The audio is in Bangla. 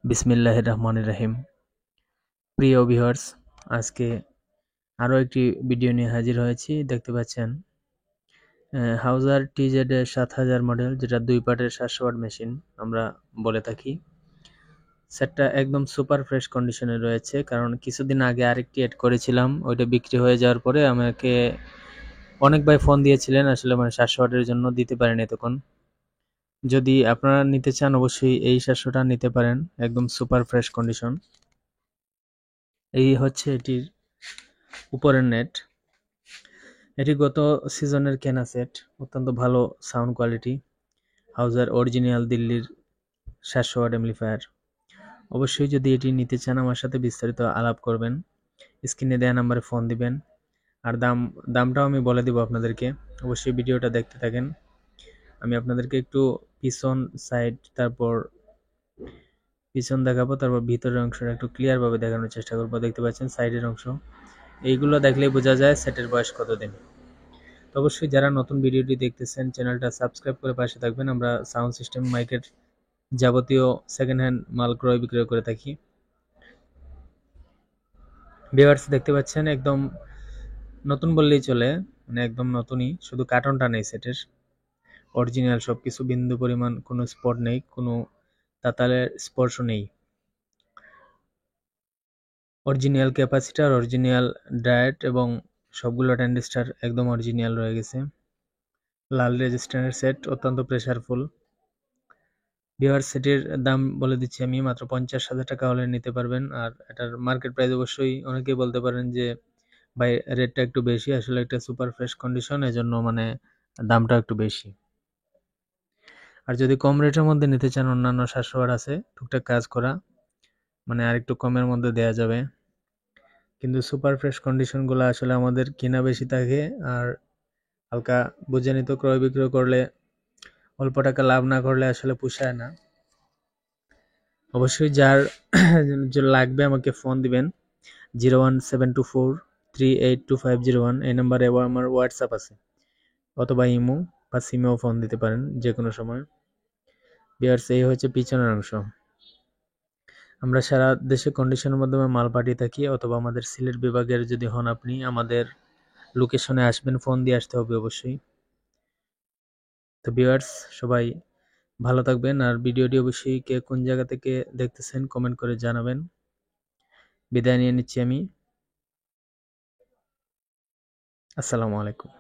বিসমিল্লাহির রহমানির রহিম। প্রিয় ভিউয়ার্স, আজকে আরও একটি ভিডিও নিয়ে হাজির হয়েছি। দেখতে পাচ্ছেন হাউজার টিজেড এর 7000 মডেল, যেটা 2 পার্টের 700 ওয়াট মেশিন আমরা বলে থাকি। সেটটা একদম সুপার ফ্রেশ কন্ডিশনে রয়েছে, কারণ কিছুদিন আগে আরেকটি অ্যাড করেছিলাম, ওইটা বিক্রি হয়ে যাওয়ার পরে আমাকে অনেক ভাই ফোন দিয়েছিলেন, আসলে মানে 700 ওয়াটের জন্য দিতে পারেনি তখন। যদি আপনারা নিতে চান অবশ্যই এই 700টা নিতে পারেন, একদম সুপার ফ্রেশ কন্ডিশন। এই হচ্ছে এটির উপরের নেট। এটি গত সিজনের কেনা সেট, অত্যন্ত ভালো সাউন্ড কোয়ালিটি। হাউজার অরিজিনাল দিল্লির 700 ওয়াট অ্যাম্পলিফায়ার। অবশ্যই যদি এটি নিতে চান আমার সাথে বিস্তারিত আলাপ করবেন, স্ক্রিনে দেওয়া নাম্বারে ফোন দিবেন। আর দামটাও আমি বলে দিব আপনাদেরকে। অবশ্যই ভিডিওটা দেখতে থাকেন। আমি আপনাদেরকে একটু পিছন সাইড, তারপর পিছন দেখাবো, তারপর ভিতরের অংশটা একটু ক্লিয়ারভাবে দেখানোর চেষ্টা করবো। দেখতে পাচ্ছেন সাইডের অংশ, এইগুলো দেখলেই বোঝা যায় সেটের বয়স কতদিন। তো অবশ্যই যারা নতুন ভিডিওটি দেখতেছেন চ্যানেলটা সাবস্ক্রাইব করে পাশে থাকবেন। আমরা সাউন্ড সিস্টেম, মাইকের যাবতীয় সেকেন্ড হ্যান্ড মাল ক্রয় বিক্রয় করে থাকি। ভিউয়ার্স, দেখতে পাচ্ছেন একদম নতুন বললেই চলে, মানে একদম নতুনই, শুধু কার্টনটা নেই সেটের। অরিজিনাল সবকিছু, বিন্দু পরিমাণ কোনো স্পট নেই, কোনো তাতালের স্পর্শ নেই। অরিজিনাল ক্যাপাসিটার, অরিজিনাল ডায়েট এবং সবগুলো ট্রানজিস্টার একদম অরিজিনাল রয়ে গেছে। লাল রেজিস্ট্যান্সের সেট, অত্যন্ত প্রেসারফুল। ভিউয়ার্স, সেটির দাম বলে দিচ্ছি আমি, মাত্র 50,000 টাকা হলে নিতে পারবেন। আর এটার মার্কেট প্রাইস অবশ্যই অনেকেই বলতে পারেন যে ভাই রেটটা একটু বেশি, আসলে একটা সুপার ফ্রেশ কন্ডিশন, এজন্য মানে দামটা একটু বেশি। আর যদি কম রেটের মধ্যে নিতে চান, অন্যান্য 700 ওয়াট আছে টুকটাক কাজ করা, মানে আরেকটু কমের মধ্যে দেয়া যাবে। কিন্তু সুপার ফ্রেশ কন্ডিশনগুলো আসলে আমাদের কিনা বেশি থাকে, আর হালকা বুঝে নিত ক্রয় বিক্রয় করলে অল্প টাকা লাভ না করলে আসলে পোষায় না। অবশ্যই যার লাগবে আমাকে ফোন দিবেন 01724382501। এই নাম্বারে আমার হোয়াটসঅ্যাপ আছে, অথবা ইমো বা সিমেও ফোন দিতে পারেন যে কোনো সময়। ভিউয়ার্স, এই হচ্ছে পিছনের অংশ। আমরা সারা দেশে কন্ডিশনের মাধ্যমে মাল পাঠিয়ে থাকি, অথবা আমাদের সিলেট বিভাগের যদি হন আপনি, আমাদের লোকেশনে আসবেন, ফোন দিয়ে আসতে হবে অবশ্যই। তো ভিউয়ার্স, সবাই ভালো থাকবেন। আর ভিডিওটি অবশ্যই কে কোন জায়গা থেকে দেখতেছেন কমেন্ট করে জানাবেন। বিদায় নিয়ে নিচ্ছি আমি। আসসালামু আলাইকুম।